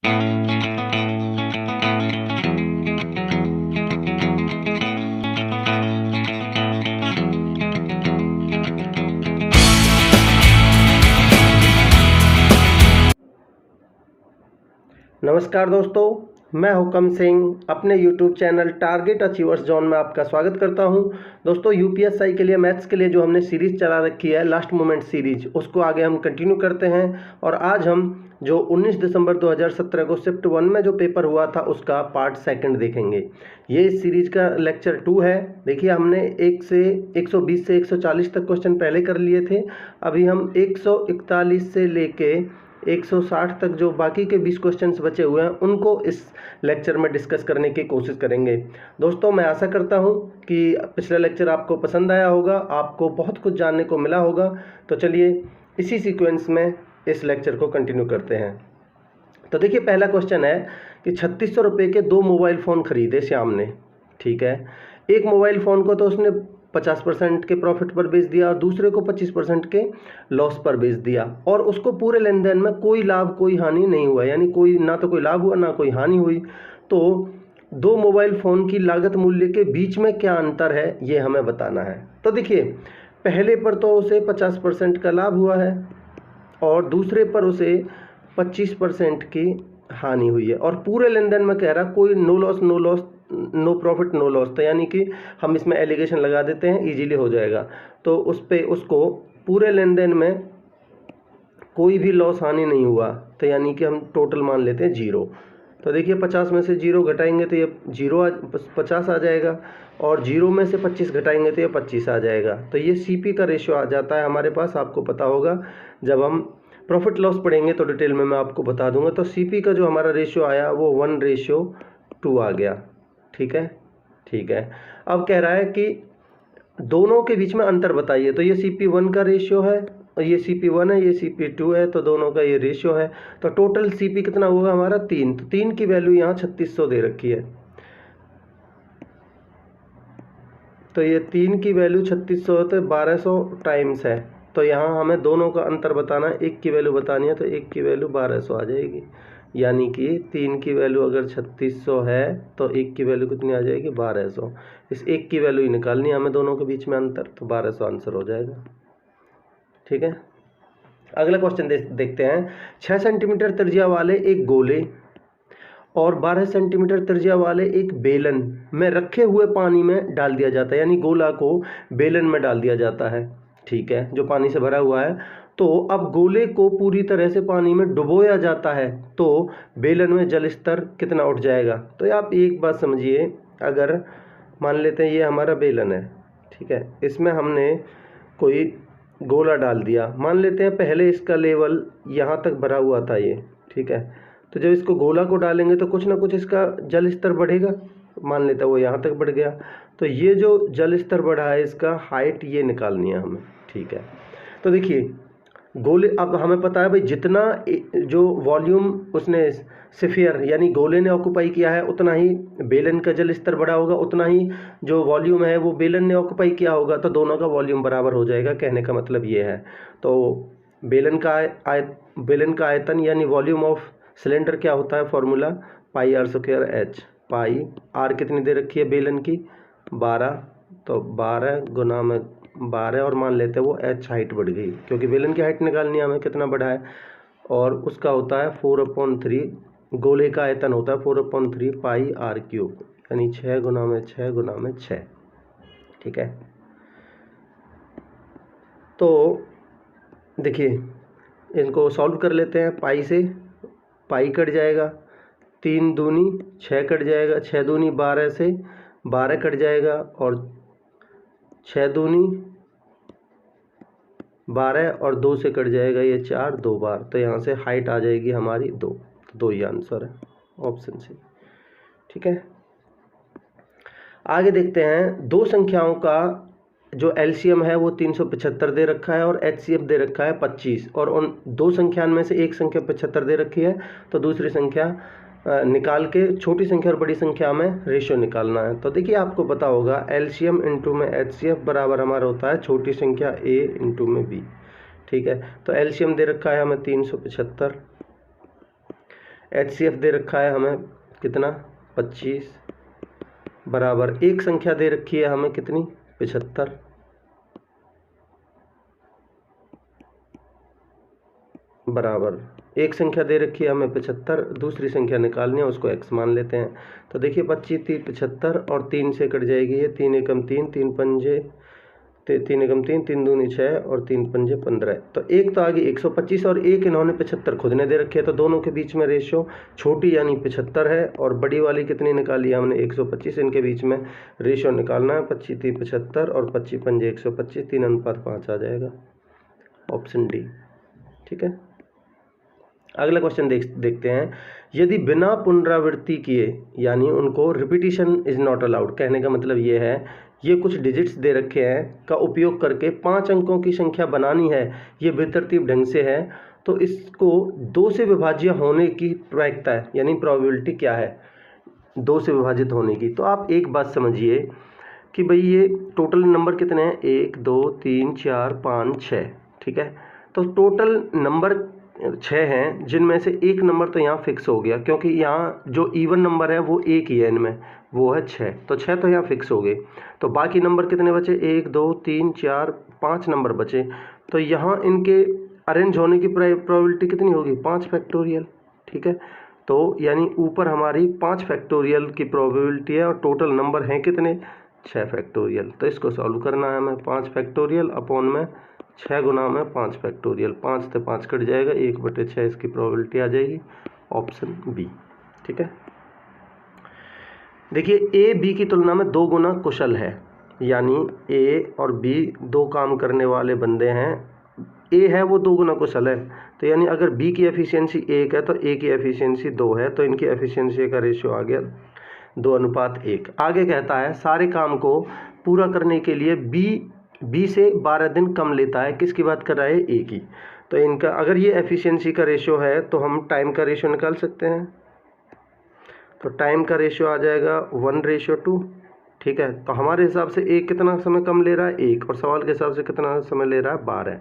नमस्कार दोस्तों, मैं हुकम सिंह अपने YouTube channel target achievers zone में आपका स्वागत करता हूं। दोस्तों, यूपीएससी के लिए मैथ्स के लिए जो हमने सीरीज़ चला रखी है लास्ट मोमेंट सीरीज, उसको आगे हम कंटिन्यू करते हैं। और आज हम जो 19 दिसंबर 2017 को शिफ्ट 1 में जो पेपर हुआ था उसका पार्ट सेकंड देखेंगे। ये इस सीरीज का लेक्चर 2 है। देखिए, हमने 120 से 140 तक क्वेश्चन पहले कर लिए थे। अभी हम 141 से लेके 160 तक जो बाकी के 20 क्वेश्चंस बचे हुए हैं उनको इस लेक्चर में डिस्कस करने की कोशिश करेंगे। दोस्तों, मैं आशा करता हूं कि पिछला लेक्चर आपको पसंद आया होगा, आपको बहुत कुछ जानने को मिला होगा। तो चलिए इसी सीक्वेंस में इस लेक्चर को कंटिन्यू करते हैं। तो देखिए, पहला क्वेश्चन है कि 3600 रुपये के 2 मोबाइल फ़ोन खरीदे श्याम ने। ठीक है, एक मोबाइल फ़ोन को तो उसने 50% के प्रॉफिट पर बेच दिया और दूसरे को 25% के लॉस पर बेच दिया, और उसको पूरे लेन देन में कोई लाभ कोई हानि नहीं हुआ, यानी कोई ना तो कोई लाभ हुआ ना कोई हानि हुई। तो 2 मोबाइल फ़ोन की लागत मूल्य के बीच में क्या अंतर है ये हमें बताना है। तो देखिए, पहले पर तो उसे 50% का लाभ हुआ है और दूसरे पर उसे 25% की हानि हुई है, और पूरे लेन देन में कह रहा कोई no loss no profit no loss. तो यानी कि हम इसमें एलिगेशन लगा देते हैं, इजीली हो जाएगा। तो उस पे उसको पूरे लेन देन में कोई भी लॉस हानि नहीं हुआ, तो यानी कि हम टोटल मान लेते हैं 0। तो देखिए, 50 में से 0 घटाएंगे तो ये 50 आ जाएगा, और 0 में से 25 घटाएंगे तो ये 25 आ जाएगा। तो ये सीपी का रेशियो आ जाता है हमारे पास। आपको पता होगा, जब हम प्रॉफिट लॉस पढ़ेंगे तो डिटेल में मैं आपको बता दूंगा। तो सीपी का जो हमारा रेशियो आया वो 1:2 आ गया। ठीक है, ठीक है। अब कह रहा है कि दोनों के बीच में अंतर बताइए। तो ये CP1 का रेशियो है और ये CP1 है, ये CP2 है, तो दोनों का ये रेशियो है। तो टोटल CP कितना होगा हमारा 3। तो 3 की वैल्यू यहाँ 3600 दे रखी है। तो ये 3 की वैल्यू 3600 है, तो 1200 टाइम्स है। तो यहाँ हमें दोनों का अंतर बताना है, एक की वैल्यू बतानी है, तो एक की वैल्यू 1200 आ जाएगी। यानी कि 3 की वैल्यू अगर 3600 है तो एक की वैल्यू कितनी आ जाएगी 1200। इस एक की वैल्यू ही निकालनी है हमें दोनों के बीच में अंतर, तो 1200 आंसर हो जाएगा। ठीक है, अगला क्वेश्चन देखते हैं। 6 सेंटीमीटर त्रिज्या वाले एक गोले और 12 सेंटीमीटर त्रिज्या वाले एक बेलन में रखे हुए पानी में डाल दिया जाता है, यानी गोला को बेलन में डाल दिया जाता है। ठीक है, जो पानी से भरा हुआ है। तो अब गोले को पूरी तरह से पानी में डुबोया जाता है तो बेलन में जल स्तर कितना उठ जाएगा। तो आप एक बात समझिए, अगर मान लेते हैं ये हमारा बेलन है, ठीक है, इसमें हमने कोई गोला डाल दिया। मान लेते हैं पहले इसका लेवल यहाँ तक भरा हुआ था ये, ठीक है। तो जब इसको गोला को डालेंगे तो कुछ ना कुछ इसका जल स्तर बढ़ेगा। मान लेते हैं वो यहाँ तक बढ़ गया, तो ये जो जल स्तर बढ़ा है इसका हाइट ये निकालनी है हमें। ठीक है, तो देखिए गोले, अब हमें पता है भाई जितना जो वॉल्यूम उसने स्फीयर यानी गोले ने ऑक्यूपाई किया है उतना ही बेलन का जल स्तर बढ़ा होगा, उतना ही जो वॉल्यूम है वो बेलन ने ऑक्यूपाई किया होगा, तो दोनों का वॉल्यूम बराबर हो जाएगा। कहने का मतलब ये है। तो बेलन का आयतन यानी वॉल्यूम ऑफ सिलेंडर क्या होता है, फॉर्मूला πr²h। पाई आर कितनी दे रखी है बेलन की 12, तो 12 गुना में 12, और मान लेते हैं वो h हाइट बढ़ गई क्योंकि बेलन की हाइट निकालनी है हमें कितना बढ़ा है, और उसका होता है 4/3। गोले का आयतन होता है 4/3 πr³, यानी 6 गुना में 6 गुना में 6। ठीक है, तो देखिए इनको सॉल्व कर लेते हैं। पाई से पाई कट जाएगा, 3 दूनी 6 कट जाएगा, 6 दूनी 12 से 12 कट जाएगा, और 6 दूनी 12 और 2 से कट जाएगा ये 4 2 बार। तो यहाँ से हाइट आ जाएगी हमारी 2। तो 2 ही आंसर है, ऑप्शन सी। ठीक है, आगे देखते हैं। दो संख्याओं का जो एलसीएम है वो 375 दे रखा है और एचसीएफ दे रखा है 25, और उन दो संख्या में से एक संख्या 75 दे रखी है, तो दूसरी संख्या निकाल के छोटी संख्या और बड़ी संख्या में रेशियो निकालना है। तो देखिए आपको पता होगा एलसीएम इंटू में एचसीएफ बराबर हमारा होता है छोटी संख्या ए इंटू में बी। ठीक है, तो एलसीएम दे रखा है हमें 375, HCF दे रखा है हमें कितना 25 बराबर एक संख्या दे रखी है हमें कितनी 75 बराबर एक संख्या दे रखी है हमें 75, दूसरी संख्या निकालनी है उसको x मान लेते हैं। तो देखिए 25 3 75 और 3 से कट जाएगी ये 3 एकम 3 3 पंजे 3 एकम 3 3 दूनी 6 और 3 पंजे 15। तो एक तो आगे 125 और एक इन्होंने 75 खुद ने दे रखे है, तो दोनों के बीच में रेशियो छोटी यानी 75 है और बड़ी वाली कितनी निकाली है हमने 125। इनके बीच में रेशियो निकालना है 25 3 75 और 25 पंजे 125 3:5 आ जाएगा, ऑप्शन डी। ठीक है, अगला क्वेश्चन देखते हैं। यदि बिना पुनरावृत्ति किए यानी उनको रिपीटिशन इज नॉट अलाउड, कहने का मतलब ये है ये कुछ डिजिट्स दे रखे हैं का उपयोग करके 5 अंकों की संख्या बनानी है, ये बेतरतीब ढंग से है, तो इसको 2 से विभाज्य होने की प्रायिकता है यानी प्रोबेबिलिटी क्या है 2 से विभाजित होने की। तो आप एक बात समझिए कि भाई ये टोटल नंबर कितने हैं 1 2 3 4 5 6। ठीक है, तो टोटल नंबर 6 हैं जिनमें से एक नंबर तो यहाँ फिक्स हो गया क्योंकि यहाँ जो इवन नंबर है वो एक ही है इनमें, वो है 6, तो 6 तो यहाँ फिक्स हो गए। तो बाकी नंबर कितने बचे 1 2 3 4 5 नंबर बचे, तो यहाँ इनके अरेंज होने की प्रोबेबिलिटी कितनी होगी 5 फैक्टोरियल। ठीक है, तो यानी ऊपर हमारी 5 फैक्टोरियल की प्रोबेबिलिटी है और टोटल नंबर हैं कितने 6 फैक्टोरियल। तो इसको सॉल्व करना है हमें 5 फैक्टोरियल अपॉन में 6 गुना में 5 फैक्टोरियल, 5 से 5 कट जाएगा 1/6 इसकी प्रोबेबिलिटी आ जाएगी, ऑप्शन बी। ठीक है, देखिए ए बी की तुलना में 2 गुना कुशल है, यानी ए और बी 2 काम करने वाले बंदे हैं, ए है वो 2 गुना कुशल है, तो यानी अगर बी की एफिशिएंसी 1 है तो ए की एफिशिएंसी 2 है, तो इनकी एफिशिएंसी का रेशियो आ गया 2:1। आगे कहता है सारे काम को पूरा करने के लिए बी से 12 दिन कम लेता है, किसकी बात कर रहा है ए की। तो इनका अगर ये एफिशिएंसी का रेशियो है तो हम टाइम का रेशियो निकाल सकते हैं, तो टाइम का रेशियो आ जाएगा 1:2। ठीक है, तो हमारे हिसाब से ए कितना समय कम ले रहा है 1 और सवाल के हिसाब से कितना समय ले रहा है 12।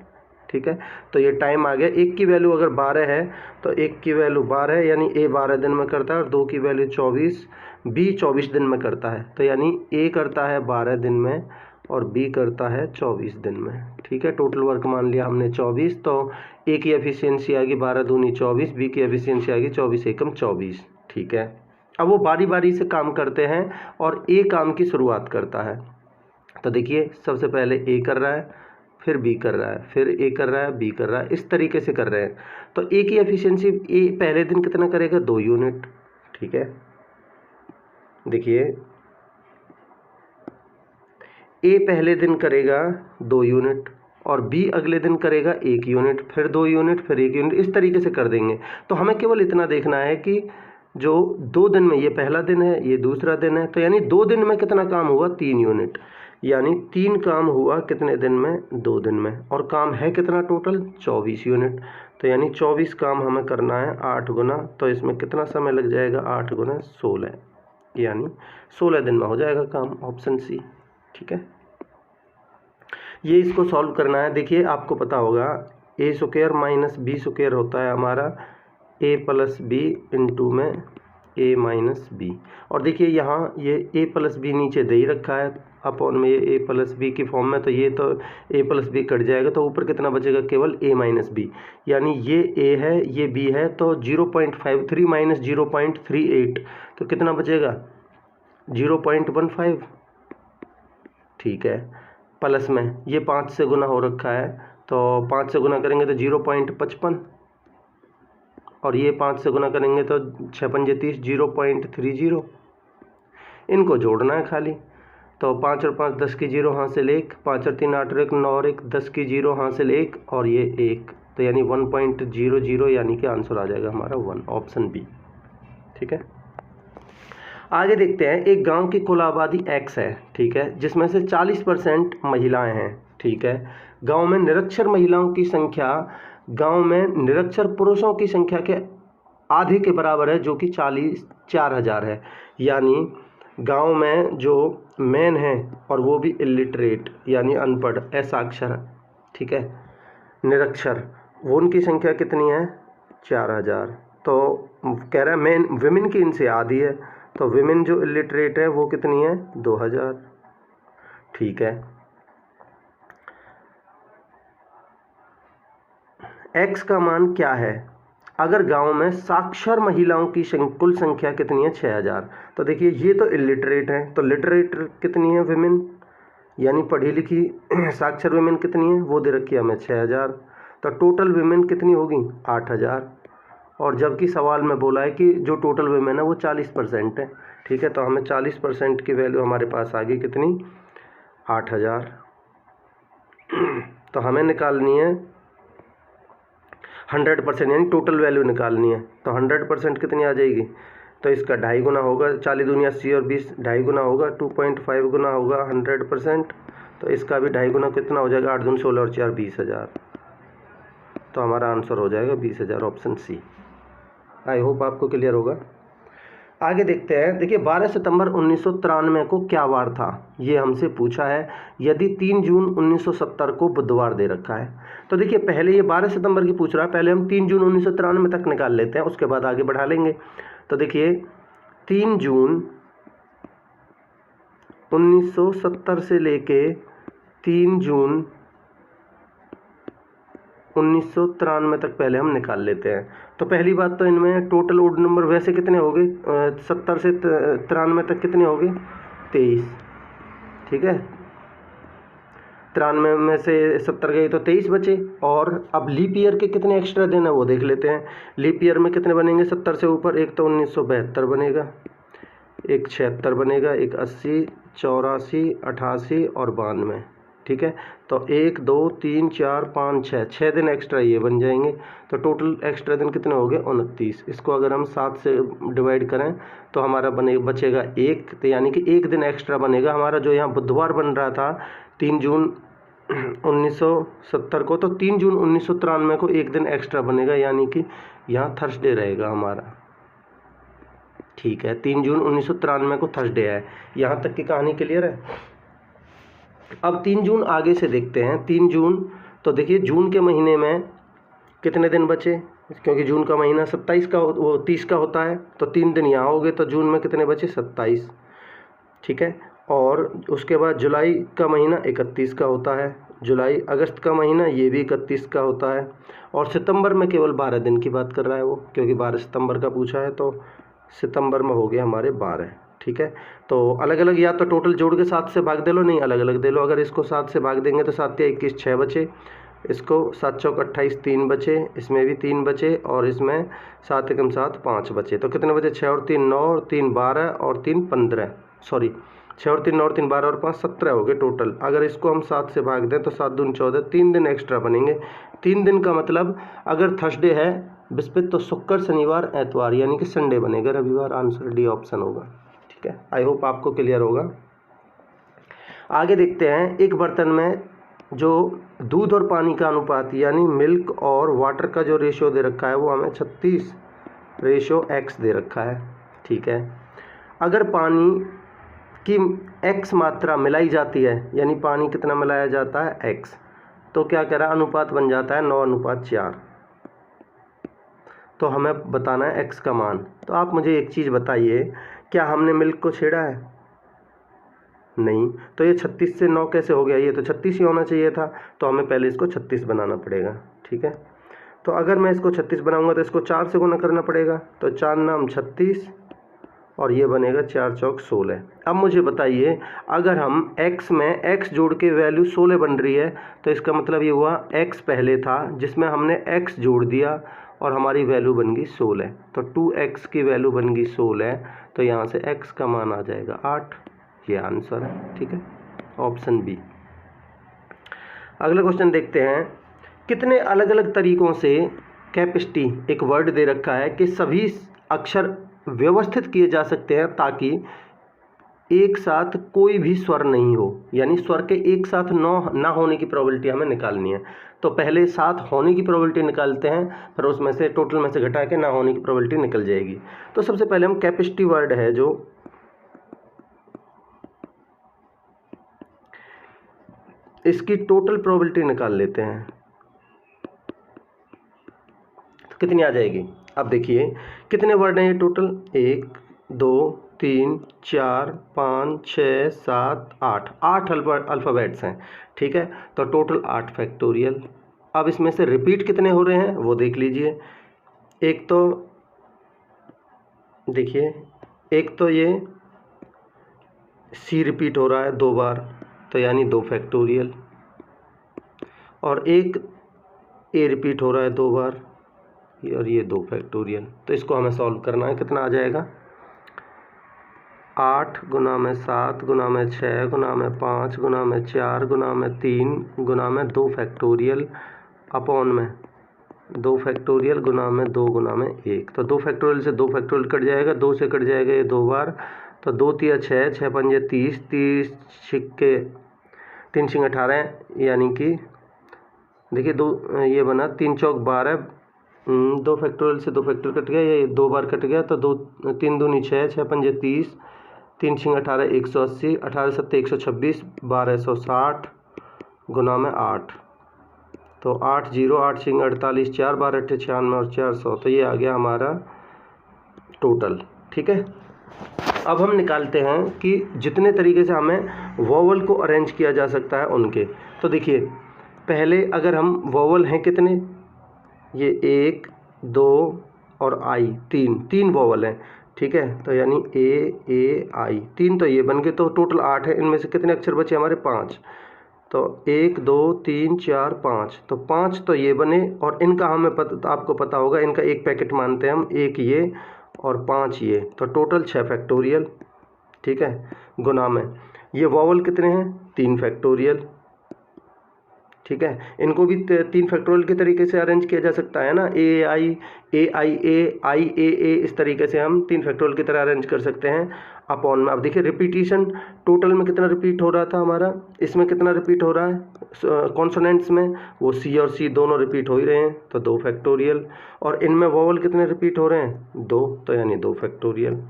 ठीक है, तो ये टाइम आ गया, एक की वैल्यू अगर 12 है तो एक की वैल्यू 12 है यानी ए 12 दिन में करता है और 2 की वैल्यू 24, बी 24 दिन में करता है, तो यानी ए करता है 12 दिन में और बी करता है 24 दिन में। ठीक है, टोटल वर्क मान लिया हमने 24, तो ए की एफिशिएंसी आएगी 12 दूनी 24, बी की एफिशिएंसी आएगी 24 एकम 24। ठीक है, अब वो बारी बारी से काम करते हैं और ए काम की शुरुआत करता है। तो देखिए सबसे पहले ए कर रहा है, फिर बी कर रहा है, फिर ए कर रहा है, बी कर रहा है, इस तरीके से कर रहे हैं। तो ए की एफिशिएंसी ए पहले दिन कितना करेगा 2 यूनिट। ठीक है, देखिए ए पहले दिन करेगा 2 यूनिट और बी अगले दिन करेगा 1 यूनिट, फिर 2 यूनिट, फिर 1 यूनिट, इस तरीके से कर देंगे। तो हमें केवल इतना देखना है कि जो 2 दिन में, ये पहला दिन है ये दूसरा दिन है, तो यानी 2 दिन में कितना काम हुआ 3 यूनिट, यानी 3 काम हुआ कितने दिन में 2 दिन में, और काम है कितना टोटल 24 यूनिट, तो यानी 24 काम हमें करना है 8 गुना, तो इसमें कितना समय लग जाएगा 8 गुना 16, यानी 16 दिन में हो जाएगा काम, ऑप्शन सी। ठीक है, ये इसको सॉल्व करना है। देखिए आपको पता होगा ए स्क्वायर माइनस बी स्क्वायर होता है हमारा ए प्लस बी इंटू में ए माइनस बी, और देखिए यहाँ ये ए प्लस बी नीचे दे ही रखा है अपॉन में ये ए प्लस बी की फॉर्म में, तो ये तो ए प्लस बी कट जाएगा, तो ऊपर कितना बचेगा केवल ए माइनस बी, यानी ये ए है ये बी है, तो 0.53 माइनस 0.38, तो कितना बचेगा 0.15। ठीक है, प्लस में ये 5 से गुना हो रखा है, तो 5 से गुना करेंगे तो 0.55 और ये 5 से गुना करेंगे तो 6 पंजे 30 0.30। इनको जोड़ना है खाली, तो 5 और 5 10 की 0 हासिल 1, 5 और 3 8 और 1 9 और 1 10 की 0 हासिल 1 और ये 1, तो यानी 1.00, यानी कि आंसर आ जाएगा हमारा 1, ऑप्शन बी। ठीक है, आगे देखते हैं। एक गांव की कुल आबादी x है, ठीक है, जिसमें से 40% महिलाएं हैं। ठीक है, गांव में निरक्षर महिलाओं की संख्या गांव में निरक्षर पुरुषों की संख्या के आधे के बराबर है, जो कि 4,000 है, यानी गांव में जो मैन है और वो भी इलिटरेट यानी अनपढ़ असाक्षर, ठीक है, निरक्षर, वो उनकी संख्या कितनी है 4,000। तो कह रहा है मेन विमेन की इनसे आधी है, तो विमेन जो इलिटरेट है वो कितनी है 2000। ठीक है, एक्स का मान क्या है अगर गांव में साक्षर महिलाओं की कुल संख्या कितनी है 6000। तो देखिए ये तो इलिटरेट है, तो लिटरेट कितनी है विमेन, यानी पढ़ी लिखी साक्षर विमेन कितनी है वो दे रखी है हमें 6000, तो टोटल विमेन कितनी होगी 8000। और जबकि सवाल में बोला है कि जो टोटल विमेन है वो 40% है। ठीक है, तो हमें 40% की वैल्यू हमारे पास आ गई कितनी 8000। तो हमें निकालनी है 100%, यानी टोटल वैल्यू निकालनी है। तो 100% कितनी आ जाएगी, तो इसका 2.5 गुना होगा, 40 दूनी 80 और 20 2.5 गुना होगा, 2.5 गुना होगा 100%। तो इसका भी 2.5 गुना कितना हो जाएगा 8 दूनी 16 और 4 20,000। तो हमारा आंसर हो जाएगा 20,000, ऑप्शन सी। आई होप आपको क्लियर होगा। आगे देखते हैं। देखिए 12 सितंबर 1993 को क्या वार था, ये हमसे पूछा है। यदि 3 जून 1970 को बुधवार दे रखा है, तो देखिए पहले ये 12 सितंबर की पूछ रहा है, पहले हम 3 जून 1993 तक निकाल लेते हैं, उसके बाद आगे बढ़ा लेंगे। तो देखिए 3 जून 1970 से लेके 3 जून 1993 तक पहले हम निकाल लेते हैं। तो पहली बात तो इनमें टोटल ओड नंबर वैसे कितने हो गए, 70 से 93 तक कितने हो गए 23। ठीक है, 93 में से 70 गए तो 23 बचे। और अब लीप ईयर के कितने एक्स्ट्रा दिन है वो देख लेते हैं। लीप ईयर में कितने बनेंगे 70 से ऊपर, एक तो 1972 बनेगा, एक 76 बनेगा, एक 80, 84, 88 और 92। ठीक है, तो 1 2 3 4 5 6 दिन एक्स्ट्रा ये बन जाएंगे। तो टोटल एक्स्ट्रा दिन कितने हो गए 29। इसको अगर हम 7 से डिवाइड करें तो हमारा बचेगा 1, तो यानी कि 1 दिन एक्स्ट्रा बनेगा हमारा। जो यहाँ बुधवार बन रहा था 3 जून 1970 को, तो 3 जून 1993 को 1 दिन एक्स्ट्रा बनेगा, यानी कि यहाँ थर्सडे रहेगा हमारा। ठीक है, 3 जून 1993 को थर्सडे है। यहाँ तक की कहानी क्लियर है। अब 3 जून आगे से देखते हैं। 3 जून, तो देखिए जून के महीने में कितने दिन बचे, क्योंकि जून का महीना 27 का वो 30 का होता है, तो 3 दिन यहाँ हो गए, तो जून में कितने बचे 27। ठीक है, और उसके बाद जुलाई का महीना 31 का होता है, जुलाई। अगस्त का महीना ये भी 31 का होता है, और सितंबर में केवल 12 दिन की बात कर रहा है वो, क्योंकि 12 सितंबर का पूछा है, तो सितंबर में हो गए हमारे 12। ठीक है, तो अलग अलग या तो टोटल जोड़ के 7 से भाग दे लो, नहीं अलग अलग दे लो। अगर इसको 7 से भाग देंगे तो 7 या 21 6 बचे, इसको 7 चौक 28 3 बचे, इसमें भी 3 बचे, और इसमें 7 एकम 7 5 बचे। तो कितने बचे 6 और 3 9 और 3 12 और 3 15, सॉरी 6 और 3 9 और 3 12 और 5 17 हो गए टोटल। अगर इसको हम 7 से भाग दें तो 7 दूनी 14, 3 दिन एक्स्ट्रा बनेंगे। 3 दिन का मतलब अगर थर्सडे है बृहस्पति तो शुक्र शनिवार एतवार, यानी कि संडे बनेगा, रविवार। आंसर डी ऑप्शन होगा। ठीक है, आई होप आपको क्लियर होगा। आगे देखते हैं। एक बर्तन में जो दूध और पानी का अनुपात, यानी मिल्क और वाटर का जो रेशियो दे रखा है वो हमें 36:x दे रखा है। ठीक है, अगर पानी की x मात्रा मिलाई जाती है, यानी पानी कितना मिलाया जाता है x, तो क्या कह रहा है अनुपात बन जाता है 9:4। तो हमें बताना है x का मान। तो आप मुझे एक चीज़ बताइए, क्या हमने मिल्क को छेड़ा है? नहीं, तो ये 36 से 9 कैसे हो गया, ये तो 36 ही होना चाहिए था, तो हमें पहले इसको 36 बनाना पड़ेगा। ठीक है, तो अगर मैं इसको 36 बनाऊंगा तो इसको 4 से गुना करना पड़ेगा, तो 4 नाम 36 और ये बनेगा 4 चौक 16। अब मुझे बताइए, अगर हम x में x जोड़ के वैल्यू 16 बन रही है, तो इसका मतलब ये हुआ x पहले था जिसमें हमने x जोड़ दिया और हमारी वैल्यू बन गई 16, तो 2x की वैल्यू बन गई 16, तो यहाँ से x का मान आ जाएगा 8। ये आंसर है। ठीक है, ऑप्शन बी। अगला क्वेश्चन देखते हैं। कितने अलग अलग तरीकों से कैपेसिटी, एक वर्ड दे रखा है कि सभी अक्षर व्यवस्थित किए जा सकते हैं ताकि एक साथ कोई भी स्वर नहीं हो, यानी स्वर के एक साथ ना होने की प्रोबेबिलिटी हमें निकालनी है। तो पहले साथ होने की प्रोबेबिलिटी निकालते हैं, फिर उसमें से टोटल में से घटा के ना होने की प्रोबेबिलिटी निकल जाएगी। तो सबसे पहले हम कैपेसिटी वर्ड है जो इसकी टोटल प्रोबेबिलिटी निकाल लेते हैं। तो कितनी आ जाएगी, अब देखिए कितने वर्ड हैं ये टोटल, 1 2 3 4 5 6 7 8, 8 अल्फ़ाबेट्स हैं, ठीक है। तो टोटल 8 फैक्टोरियल। अब इसमें से रिपीट कितने हो रहे हैं वो देख लीजिए। एक तो देखिए, एक तो ये सी रिपीट हो रहा है 2 बार, तो यानी 2 फैक्टोरियल, और एक ए रिपीट हो रहा है 2 बार, और ये 2 फैक्टोरियल। तो इसको हमें सॉल्व करना है। कितना आ जाएगा, 8 गुना में 7 गुना में 6 गुना में 5 गुना में 4 गुना में 3 गुना में 2 फैक्टोरियल अपॉन में 2 फैक्टोरियल गुना में 2 गुना में 1। तो 2 फैक्टोरियल से 2 फैक्टोरियल कट जाएगा, 2 से कट जाएगा ये 2 बार, तो 2 तिया 6, 6 पंजे 30, 30 छिक्के 3 छिंग 18, यानी कि देखिए 2 ये बना 3 चौक 12, 2 फैक्टोरियल से 2 फैक्टोरियल कट गया, ये 2 बार कट गया, तो 2 3 दूनी 6, 6 पंजे 30, 3 छिंग 18 180, 18 सत्ते 126, 1260 गुना में 8, तो 8 0 8 छिंग 48, 4 12 अट्ठे 96 और 400, तो ये आ गया हमारा टोटल, ठीक है। अब हम निकालते हैं कि जितने तरीके से हमें वोवल को अरेंज किया जा सकता है उनके। तो देखिए पहले अगर हम वोवल हैं कितने, ये 1 2 और आई, 3 वोवल हैं, ठीक है। तो यानी ए आई 3, तो ये बन गए, तो टोटल 8 है। इनमें से कितने अक्षर बचे हमारे, 5, तो 1 2 3 4 5, तो 5 तो ये बने, और इनका हमें आपको पता होगा, इनका एक पैकेट मानते हैं हम, 1 ये और 5 ये, तो टोटल 6 फैक्टोरियल, ठीक है। गुना में ये वोवल कितने हैं, 3 फैक्टोरियल, ठीक है। इनको भी 3 फैक्टोरियल के तरीके से अरेंज किया जा सकता है ना, ए आई ए, इस तरीके से हम 3 फैक्टोरियल की तरह अरेंज कर सकते हैं अपॉन में। अब देखिए रिपीटिशन टोटल में कितना रिपीट हो रहा था हमारा, इसमें कितना रिपीट हो रहा है कॉन्सोनेंट्स में, वो सी और सी दोनों रिपीट हो ही रहे हैं, तो 2 फैक्टोरियल, और इनमें वोवल कितने रिपीट हो रहे हैं, 2, तो यानी 2 फैक्टोरियल,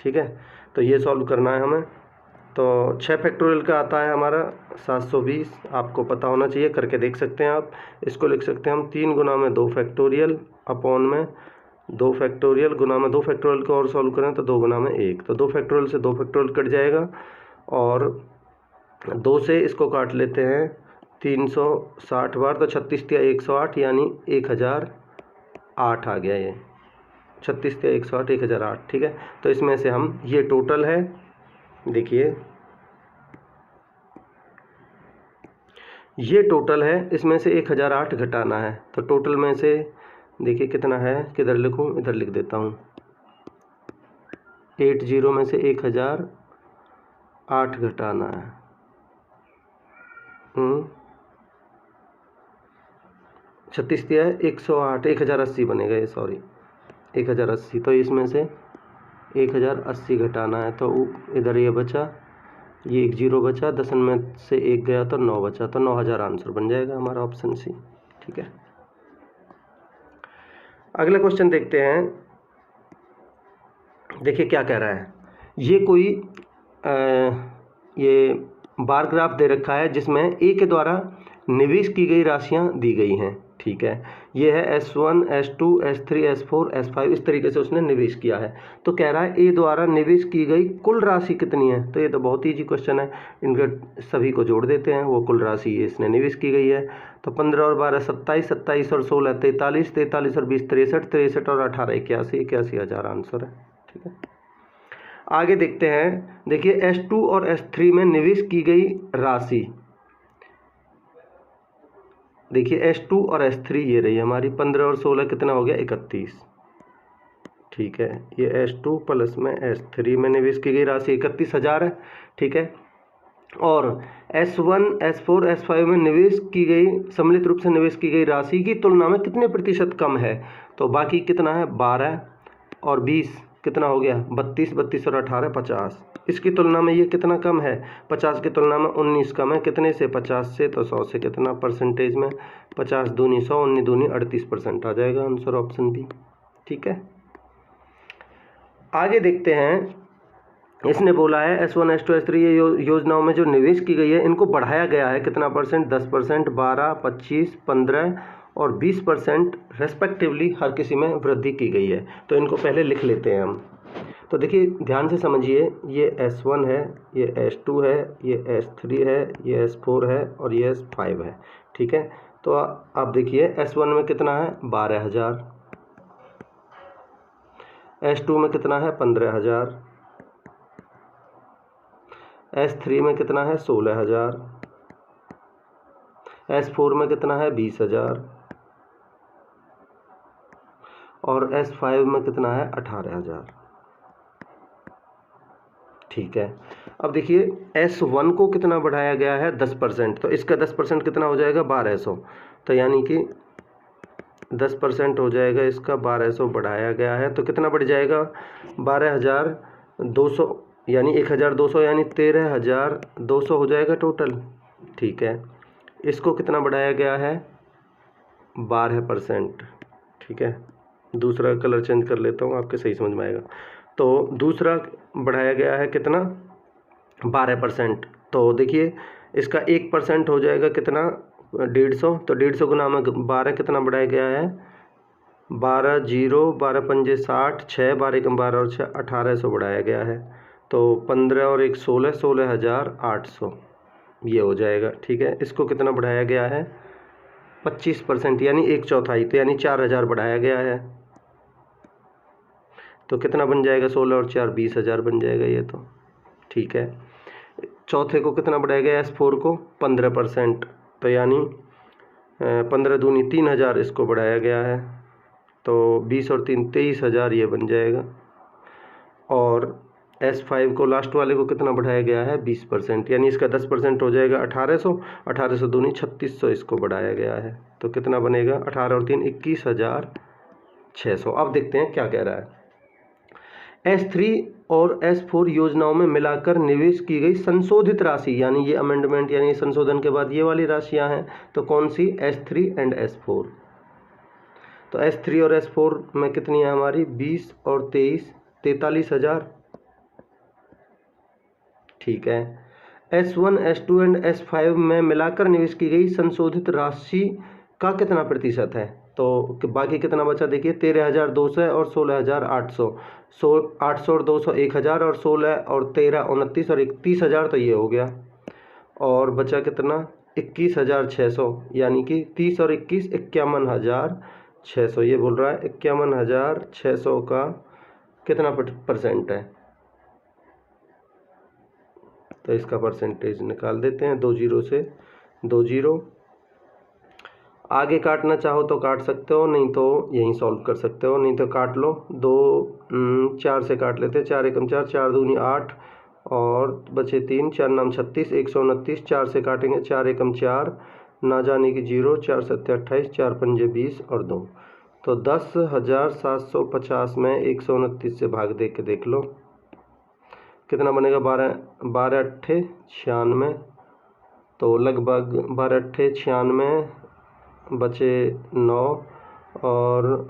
ठीक है। तो ये सॉल्व करना है हमें। तो 6 फैक्टोरियल का आता है हमारा 720, आपको पता होना चाहिए, करके देख सकते हैं आप। इसको लिख सकते हैं हम 3 गुना में 2 फैक्टोरियल अपॉन में 2 फैक्टोरियल गुना में 2 फैक्टोरियल को और सॉल्व करें तो 2 गुना में 1, तो 2 फैक्टोरियल से 2 फैक्टोरियल कट जाएगा, और 2 से इसको काट लेते हैं 360 बार, तो 36 तिया 108, यानी 1008 आ गया, ये 36 तिया 108 1008, ठीक है। तो इसमें से हम ये टोटल है, देखिए ये टोटल है, इसमें से 1008 घटाना है, तो टोटल में से देखिए कितना है, किधर लिखूं, इधर लिख देता हूँ, 80 में से 1008 घटाना है, 36 दिया है 108, 1080 बनेगा ये, सॉरी 1080, तो इसमें से 1080 घटाना है, तो इधर ये बचा, ये 1 0 बचा, 10 में से 1 गया तो 9 बचा, तो 9000 आंसर बन जाएगा हमारा ऑप्शन सी, ठीक है। अगला क्वेश्चन देखते हैं, देखिए क्या कह रहा है। ये कोई ये बार ग्राफ दे रखा है जिसमें ए के द्वारा निवेश की गई राशियां दी गई हैं, ठीक है। ये है S1 S2 S3 S4 S5, इस तरीके से उसने निवेश किया है। तो कह रहा है ए द्वारा निवेश की गई कुल राशि कितनी है, तो ये तो बहुत ईजी क्वेश्चन है, इनके सभी को जोड़ देते हैं, वो कुल राशि इसने निवेश की गई है। तो 15 और 12 27, 27 और 16 43, 43 और 20 63, 63 और 18 81, 81,000 आंसर है, ठीक है। आगे देखते हैं, देखिए S2 और S3 में निवेश की गई राशि, देखिए S2 और S3 ये रही हमारी, 15 और 16 कितना हो गया 31, ठीक है। ये S2 प्लस में S3 में निवेश की गई राशि 31,000 है, ठीक है। और S1 S4 S5 में निवेश की गई, सम्मिलित रूप से निवेश की गई राशि की तुलना में कितने प्रतिशत कम है, तो बाकी कितना है 12 और 20 कितना हो गया 32, 32 और 18 50, इसकी तुलना में ये कितना कम है, 50 की तुलना में 19 कम है, कितने से 50 से, तो 100 से कितना परसेंटेज में, 50 दूनी 100, 19 दूनी 38% आ जाएगा आंसर ऑप्शन बी, ठीक है। आगे देखते हैं, इसने बोला है S1 S2 S3 ये योजनाओं में जो निवेश की गई है इनको बढ़ाया गया है कितना परसेंट, 10%, 12, 25, 15 और 20% रेस्पेक्टिवली हर किसी में वृद्धि की गई है। तो इनको पहले लिख लेते हैं हम। तो देखिए ध्यान से समझिए, ये S1 है, ये S2 है, ये S3 है, ये S4 है और ये S5 है। ठीक है, तो आप देखिए S1 में कितना है 12,000, S2 में कितना है 15,000, S3 में कितना है 16,000, S4 में कितना है 20,000 और S5 में कितना है 18,000। ठीक है, अब देखिए S1 को कितना बढ़ाया गया है 10%, तो इसका 10% कितना हो जाएगा 1200, तो यानी कि 10% हो जाएगा इसका, 1200 बढ़ाया गया है तो कितना बढ़ जाएगा 12,200, यानी 1,200, यानी 13,200 हो जाएगा टोटल। ठीक है, इसको कितना बढ़ाया गया है 12%। ठीक है, दूसरा कलर चेंज कर लेता हूँ, आपके सही समझ में आएगा। तो दूसरा बढ़ाया गया है कितना 12%, तो देखिए इसका 1% हो जाएगा कितना 150, तो 150 गुना में 12 कितना बढ़ाया गया है 12 0 12 पंजे 60, 6 12 कम 12 और 6 1800 बढ़ाया गया है। तो 15 और 1 16, 16,800 ये हो जाएगा। ठीक है, इसको कितना बढ़ाया गया है 25%, यानी 1/4, तो यानी 4,000 बढ़ाया गया है। तो कितना बन जाएगा 16 और 4 20,000 बन जाएगा ये तो। ठीक है, चौथे को कितना बढ़ाया गया S4 को 15%, तो यानी 15 दूनी 3,000 इसको बढ़ाया गया है, तो 20 और 3 23,000 ये बन जाएगा। और S5 को लास्ट वाले को कितना बढ़ाया गया है 20%, यानी इसका 10% हो जाएगा 1800, 1800 दूनी 3600 इसको बढ़ाया गया है, तो कितना बनेगा 18 और 3 21,600। अब देखते हैं क्या कह रहा है। S3 और S4 योजनाओं में मिलाकर निवेश की गई संशोधित राशि, यानी ये अमेंडमेंट यानी संशोधन के बाद ये वाली राशियां हैं, तो कौन सी S3 एंड S4। तो S3 और S4 में कितनी है हमारी 20 और 23 43,000। ठीक है, S1 S2 एंड S5 में मिलाकर निवेश की गई संशोधित राशि का कितना प्रतिशत है, तो बाकी कितना बचा देखिए 13,200 और 16,800, 800 और 200 1,000 और 16 और 13 29 और 31,000, तो ये हो गया। और बचा कितना 21,600, यानी कि 30 और 21 51,600, ये बोल रहा है 51,600 का कितना % है, तो इसका परसेंटेज निकाल देते हैं, 2 0 से 2 0। आगे काटना चाहो तो काट सकते हो, नहीं तो यहीं सॉल्व कर सकते हो, नहीं तो काट लो। 4 से काट लेते हैं, 4 एकम 4, 4 दूनी 8 और बचे 3, 4 नाम 36, 129, 4 से काटेंगे 4 एकम 4, ना जाने की 0, 4 7 28, 4 पंजे 20 और 2, तो 10,750 में 129 से भाग दे के देख लो कितना बनेगा 12 अट्ठे 96, तो लगभग 12 अट्ठे 96, बचे 9 और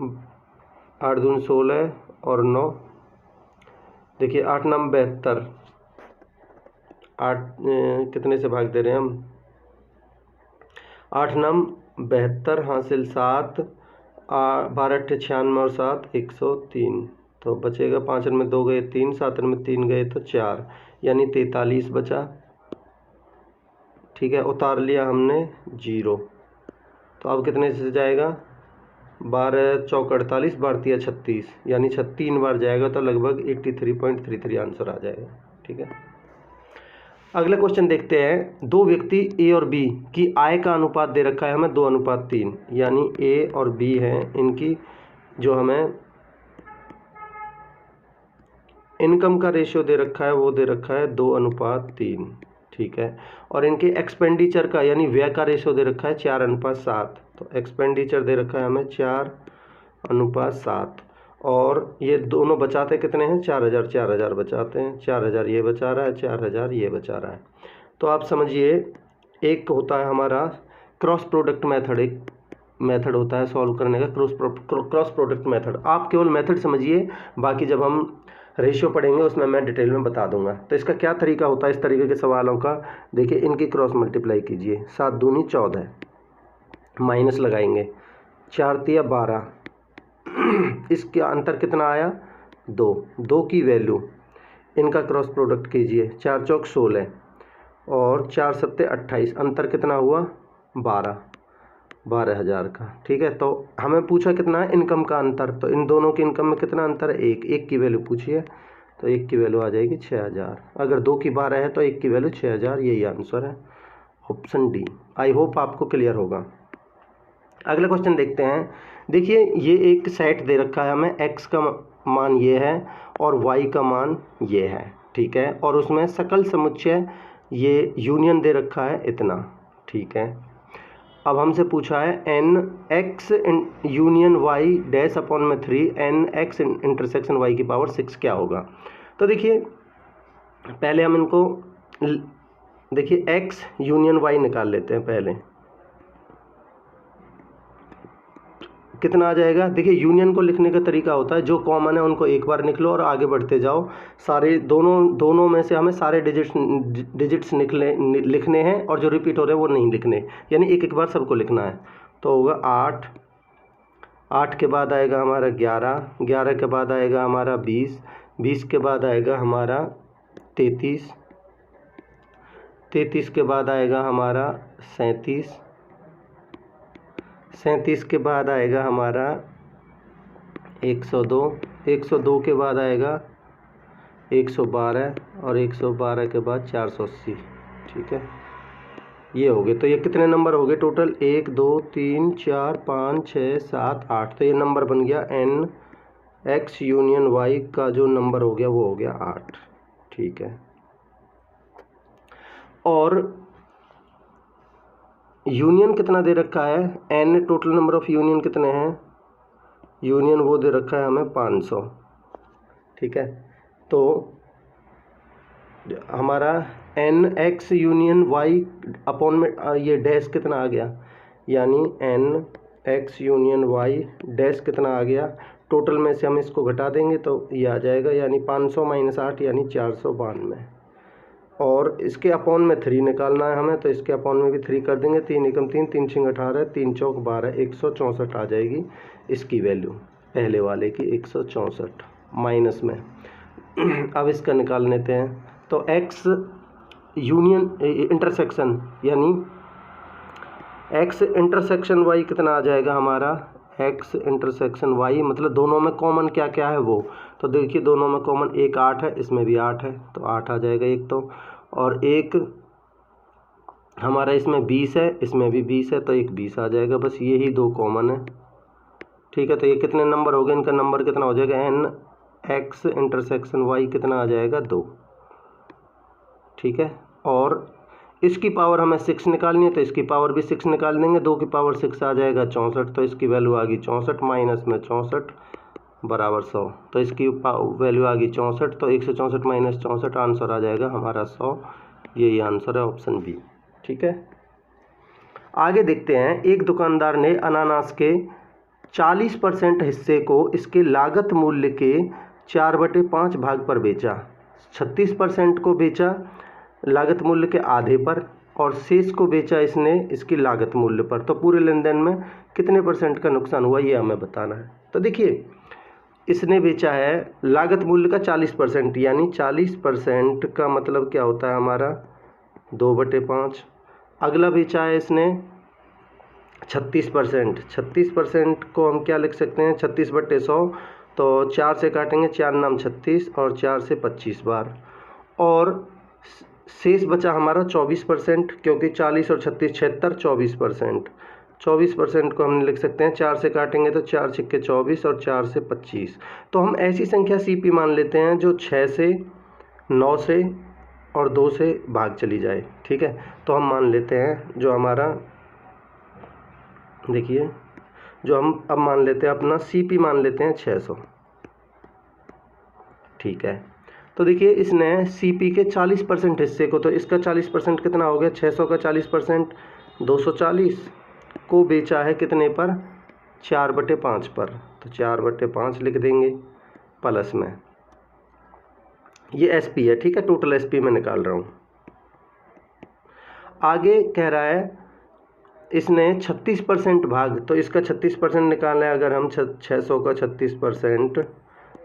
8 दूनी 16 और 9, देखिए 8 नाम 72, 8 कितने से भाग दे रहे हैं हम 8 नाम 72 हासिल 7, 12 अट्ठे 96 और 7 103, तो बचेगा 5 में 2 गए 3, 7 में 3 गए तो 4, यानी 43 बचा। ठीक है, उतार लिया हमने 0, तो अब कितने से जाएगा 12 चौक 48, 12 36, यानी 3 बार जाएगा, तो लगभग 83.33 आंसर आ जाएगा। ठीक है, अगला क्वेश्चन देखते हैं। दो व्यक्ति ए और बी की आय का अनुपात दे रखा है हमें 2:3, यानी ए और बी हैं, इनकी जो हमें इनकम का रेशियो दे रखा है वो दे रखा है 2:3। ठीक है, और इनके एक्सपेंडिचर का यानी व्यय का रेशियो दे रखा है 4:7, तो एक्सपेंडिचर दे रखा है हमें 4:7, और ये दोनों बचाते कितने हैं 4,000 4,000 बचाते हैं, 4,000 ये बचा रहा है, 4,000 ये बचा रहा है। तो आप समझिए एक होता है हमारा क्रॉस प्रोडक्ट मेथड, एक मेथड होता है सॉल्व करने का क्रॉस प्रोडक्ट मेथड। आप केवल मेथड समझिए, बाकी जब हम रेशियो पढ़ेंगे उसमें मैं डिटेल में बता दूंगा। तो इसका क्या तरीका होता है इस तरीके के सवालों का, देखिए इनकी क्रॉस मल्टीप्लाई कीजिए, 7 दूनी 14, माइनस लगाएंगे 4 तिया 12, इसका अंतर कितना आया 2, 2 की वैल्यू, इनका क्रॉस प्रोडक्ट कीजिए, 4 चौक 16 और 4 सत्ते 28, अंतर कितना हुआ 12,000 का। ठीक है, तो हमें पूछा कितना है इनकम का अंतर, तो इन दोनों की इनकम में कितना अंतर है 1, 1 की वैल्यू पूछिए, तो 1 की वैल्यू आ जाएगी 6,000। अगर 2 की 12 है तो 1 की वैल्यू 6,000, यही आंसर है ऑप्शन डी। आई होप आपको क्लियर होगा। अगला क्वेश्चन देखते हैं। देखिए ये एक सेट दे रखा है हमें, x का मान ये है और y का मान ये है। ठीक है, और उसमें सकल समुच्चय ये यूनियन दे रखा है इतना। ठीक है, अब हमसे पूछा है N X union Y dash upon में 3 एन एक्स इंटरसेक्शन वाई की पावर 6 क्या होगा। तो देखिए पहले हम इनको देखिए एक्स यूनियन वाई निकाल लेते हैं पहले, कितना आ जाएगा। देखिए यूनियन को लिखने का तरीका होता है जो कॉमन है उनको एक बार निकलो और आगे बढ़ते जाओ, सारे दोनों में से हमें सारे डिजिट्स लिखने हैं और जो रिपीट हो रहे हैं वो नहीं लिखने, यानी एक एक बार सबको लिखना है। तो होगा 8, 8 के बाद आएगा हमारा 11, 11 के बाद आएगा हमारा 20, 20 के बाद आएगा हमारा 33, 33 के बाद आएगा हमारा 37, 37 के बाद आएगा हमारा 102, 102 के बाद आएगा 112 और 112 के बाद 480। ठीक है, ये हो गए। तो ये कितने नंबर हो गए टोटल 1 2 3 4 5 6 7 8, तो ये नंबर बन गया एन एक्स यूनियन वाई का जो नंबर हो गया वो हो गया 8। ठीक है, और यूनियन कितना दे रखा है N, total number of union कितने हैं, यूनियन वो दे रखा है हमें 500। ठीक है, तो हमारा N X union Y upon में ये डैश कितना आ गया, यानी N X union Y dash कितना आ गया, टोटल में से हम इसको घटा देंगे तो ये आ जाएगा, यानी 500 माइनस 8 यानी 492, और इसके अपॉन में 3 निकालना है हमें, तो इसके अपॉन में भी 3 कर देंगे, 3 एकम 3, 3 छिंग 18, 3 चौक 12, 164 आ जाएगी इसकी वैल्यू, पहले वाले की 164 माइनस में। अब इसका निकाल लेते हैं, तो x यूनियन इंटरसेक्शन यानी x इंटरसेक्शन y कितना आ जाएगा हमारा, x इंटरसेक्शन y मतलब दोनों में कॉमन क्या क्या है वो, तो देखिए दोनों में कॉमन एक 8 है, इसमें भी 8 है, तो 8 आ जाएगा एक तो, और एक हमारा इसमें 20 है, इसमें भी 20 है, तो एक 20 आ जाएगा, बस यही दो कॉमन है। ठीक है, तो ये कितने नंबर हो गए, इनका नंबर कितना हो जाएगा एन एक्स इंटरसेक्शन वाई कितना आ जाएगा 2। ठीक है, और इसकी पावर हमें 6 निकालनी है, तो इसकी पावर भी 6 निकाल देंगे, 2 की पावर 6 आ जाएगा 64, तो इसकी वैल्यू आ गई 64 माइनस में 64 बराबर 100, तो इसकी वैल्यू आ गई 64, तो 164 माइनस 64 आंसर आ जाएगा हमारा 100, यही आंसर है ऑप्शन बी। ठीक है, आगे देखते हैं। एक दुकानदार ने अनानास के 40% हिस्से को इसके लागत मूल्य के 4/5 भाग पर बेचा, 36% को बेचा लागत मूल्य के आधे पर और शेष को बेचा इसने इसकी लागत मूल्य पर, तो पूरे लेन देन में कितने परसेंट का नुकसान हुआ ये हमें बताना है। तो देखिए इसने बेचा है लागत मूल्य का 40%, यानी 40% का मतलब क्या होता है हमारा 2/5। अगला बेचा है इसने 36%, 36% को हम क्या लिख सकते हैं 36/100, तो 4 से काटेंगे 4 नाम 36 और 4 से 25 बार, और शेष बचा हमारा 24%, क्योंकि 40 और 36 76, 24%, 24% को हम लिख सकते हैं 4 से काटेंगे तो 4 छिक्के 24 और 4 से 25, तो हम ऐसी संख्या सीपी मान लेते हैं जो 6 से 9 से और 2 से भाग चली जाए। ठीक है, तो हम मान लेते हैं जो हमारा, देखिए जो हम अब मान लेते हैं अपना सीपी मान लेते हैं 600। ठीक है, तो देखिए इसने सीपी के 40% हिस्से को, तो इसका 40% कितना हो गया 600 का 40% 240 को बेचा है कितने पर 4/5 पर, तो 4/5 लिख देंगे प्लस में, ये एसपी है। ठीक है, टोटल एसपी में निकाल रहा हूँ। आगे कह रहा है इसने 36% भाग, तो इसका 36% निकालना है अगर हम 600 का 36%,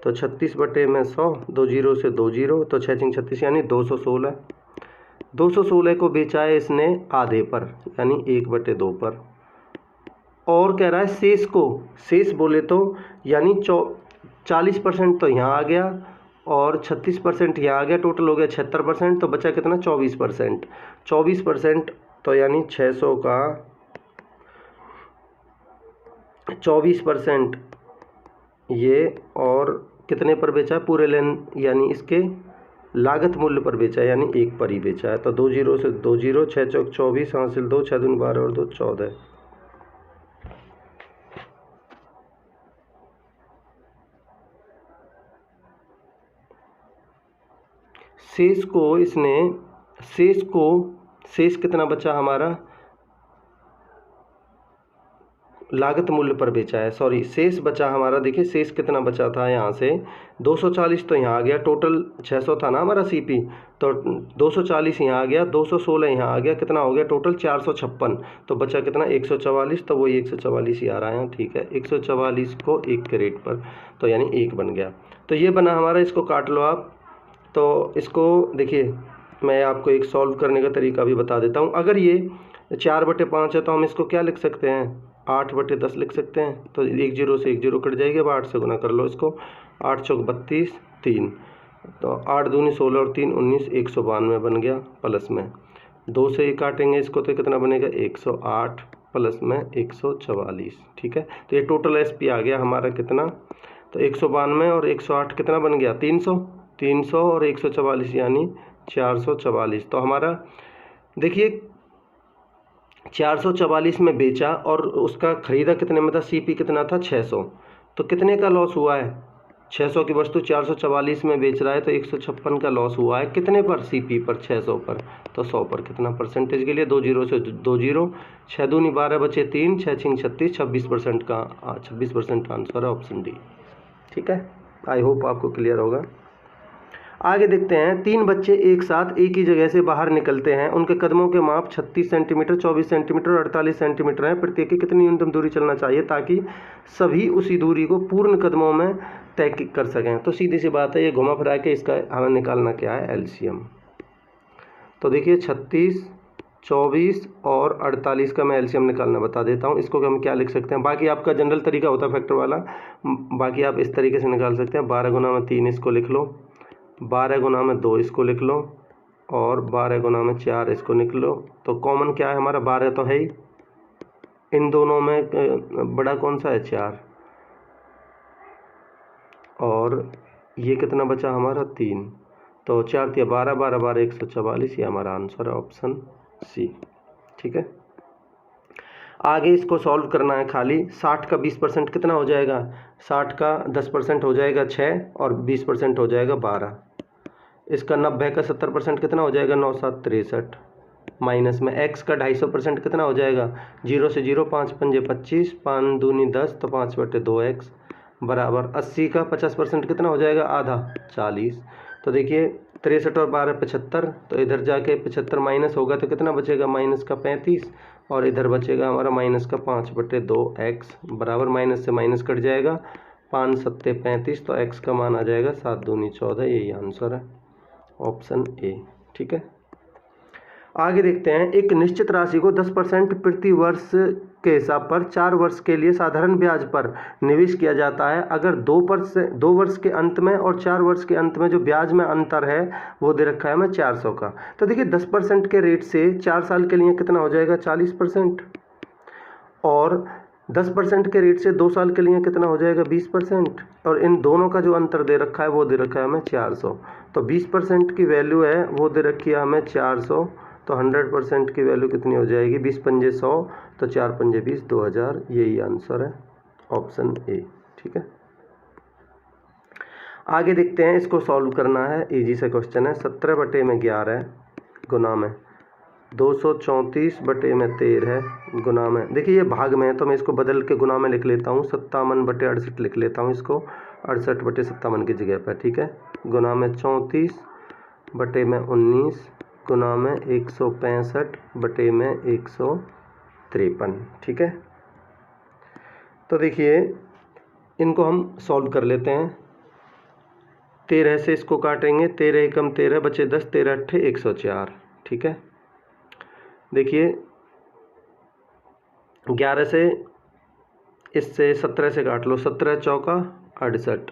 तो 36 बटे में 100, 2 जीरो से 2 जीरो, तो 6 6 36 यानी 216। 216 को बेचा है इसने आधे पर यानी 1/2 पर। और कह रहा है शेष को, शेष बोले तो यानी 40% तो यहाँ आ गया और 36% यहाँ आ गया, टोटल हो गया 76%, तो बचा कितना 24%। 24% तो यानी 600 का 24% ये, और कितने पर बेचा है पूरे लेन यानी इसके लागत मूल्य पर बेचा है यानी 1 पर ही बेचा है। तो 2 जीरो से 2 जीरो, 6 चौक 24 हासिल 2, 6 दूनी 12 और 2 14। शेष को इसने, शेष कितना बचा हमारा, लागत मूल्य पर बेचा है, सॉरी शेष बचा हमारा, देखिए शेष कितना बचा था यहाँ से 240, तो यहाँ आ गया, टोटल 600 था ना हमारा सीपी, तो 240 यहाँ आ गया, 216 यहाँ आ गया, कितना हो गया टोटल 456, तो बचा कितना 144, तो वही 144 ही आ रहा है, ठीक है 144 को 1 के रेट पर, तो यानी 1 बन गया। तो ये बना हमारा, इसको काट लो आप। तो इसको देखिए मैं आपको एक सॉल्व करने का तरीका भी बता देता हूँ। अगर ये 4/5 है तो हम इसको क्या लिख सकते हैं, 8/10 लिख सकते हैं। तो 1 जीरो से 1 जीरो कट जाएगी, अब 8 से गुना कर लो इसको, 8 चौक 32 3, तो 8 दूनी 16 और 3 19, 192 बन गया प्लस में 2 से ही काटेंगे इसको तो कितना बनेगा 108 प्लस में 144, ठीक है। तो ये टोटल एसपी आ गया हमारा कितना, तो 192 और 108 कितना बन गया 300, 300 और 144 यानी 444। तो हमारा देखिए 444 में बेचा और उसका खरीदा कितने में था, सीपी कितना था 600, तो कितने का लॉस हुआ है, 600 की वस्तु 444 में बेच रहा है तो 156 का लॉस हुआ है, कितने पर, सीपी पर 600 पर, तो 100 पर। कितना परसेंटेज के लिए 2 जीरो से 2 जीरो, 6 दूनी 12 बचे 3, 6 6 36, 26% का 26% आंसर है ऑप्शन डी, ठीक है। आई होप आपको क्लियर होगा। आगे देखते हैं, 3 बच्चे एक साथ एक ही जगह से बाहर निकलते हैं, उनके कदमों के माप 36 सेंटीमीटर, 24 सेंटीमीटर और 48 सेंटीमीटर है, प्रत्येक की कितनी न्यूनतम दूरी चलना चाहिए ताकि सभी उसी दूरी को पूर्ण कदमों में तय कर सकें। तो सीधी सी बात है, ये घुमा फिरा के इसका हमें निकालना क्या है, एलसीएम। तो देखिए 36, 24 और 48 का मैं एलसीएम निकालना बता देता हूँ। इसको हम क्या लिख सकते हैं, बाकी आपका जनरल तरीका होता है फैक्टर वाला, बाकी आप इस तरीके से निकाल सकते हैं। 12 गुना में 3 इसको लिख लो, 12 गुना में 2 इसको लिख लो और 12 गुना में 4 इसको लिख लो। तो कॉमन क्या है हमारा, 12 तो है ही, इन दोनों में बड़ा कौन सा है 4, और ये कितना बचा हमारा 3, तो 4 या 12, 12 12 144, ये हमारा आंसर है ऑप्शन सी, ठीक है। आगे इसको सॉल्व करना है खाली, 60 का 20% कितना हो जाएगा, 60 का 10% हो जाएगा 6 और 20% हो जाएगा 12। इसका 90 का 70% कितना हो जाएगा 9 7 63, माइनस में x का 250% कितना हो जाएगा, 0 से 0, 5 पंजे 25, 5 दूनी 10, तो 5/2x बराबर 80 का 50% कितना हो जाएगा, आधा 40। तो देखिए 63 और 12 75, तो इधर जाके 75 माइनस होगा तो कितना बचेगा, माइनस का 35, और इधर बचेगा हमारा माइनस का 5/2x बराबर, माइनस से माइनस कट जाएगा, 5 7 35, तो x का मान आ जाएगा 7 दूनी 14, यही आंसर है ऑप्शन ए, ठीक है। आगे देखते हैं, एक निश्चित राशि को 10% प्रति वर्ष के हिसाब पर 4 वर्ष के लिए साधारण ब्याज पर निवेश किया जाता है। अगर 2 वर्ष के अंत में और 4 वर्ष के अंत में जो ब्याज में अंतर है वो दे रखा है हमें 400 का। तो देखिए 10% के रेट से 4 साल के लिए कितना हो जाएगा 40%, और 10% के रेट से 2 साल के लिए कितना हो जाएगा 20%, और इन दोनों का जो अंतर दे रखा है वो दे रखा है हमें 400। तो 20% की वैल्यू है वो दे रखी है हमें 400, तो 100% की वैल्यू कितनी हो जाएगी, 20 पंजे 100, तो 4 पंजे 20, 2000, यही आंसर है ऑप्शन ए, ठीक है। आगे देखते हैं, इसको सॉल्व करना है, इजी सा क्वेश्चन है। 17/11 गुना में 234/13 गुना में, देखिए ये भाग में है तो मैं इसको बदल के गुना में लिख लेता हूँ, 57/68 लिख लेता हूँ इसको, 68/57 की जगह पर, ठीक है। गुना में 34/19 गुना में 165/133, 53। ठीक है, तो देखिए इनको हम सॉल्व कर लेते हैं। 13 से इसको काटेंगे, 13 एकम 13 बचे 10, 13 अट्ठे 104। ठीक है, देखिए 11 से इससे 17 से काट लो, 17 चौका 68,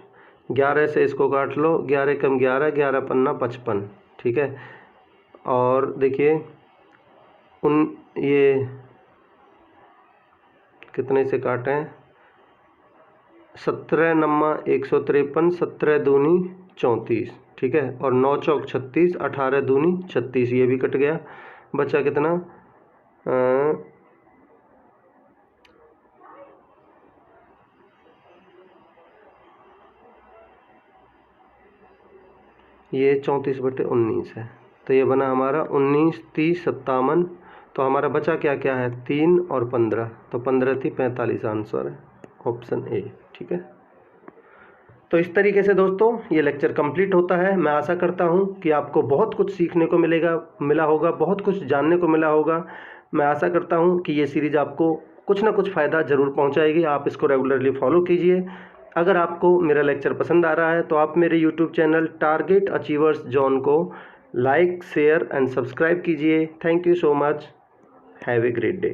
11 से इसको काट लो, 11 कम 11, 11 पन्ना 55। ठीक है, और देखिए ये कितने से काटें, 17 नम्मा 153, 17 दूनी 34। ठीक है, और 9 चौक 36, 18 दूनी 36, ये भी कट गया। बचा कितना, ये 34/19 है, तो ये बना हमारा 19, 30, 57। तो हमारा बचा क्या क्या है, 3 और 15, तो 15 थी 45 आंसर है, ऑप्शन ए। ठीक है, तो इस तरीके से दोस्तों ये लेक्चर कंप्लीट होता है। मैं आशा करता हूँ कि आपको बहुत कुछ सीखने को मिला होगा, बहुत कुछ जानने को मिला होगा। मैं आशा करता हूँ कि ये सीरीज़ आपको कुछ ना कुछ फ़ायदा ज़रूर पहुँचाएगी। आप इसको रेगुलरली फॉलो कीजिए। अगर आपको मेरा लेक्चर पसंद आ रहा है तो आप मेरे YouTube channel target achievers John को लाइक, शेयर एंड सब्सक्राइब कीजिए। Thank you so much, have a great day.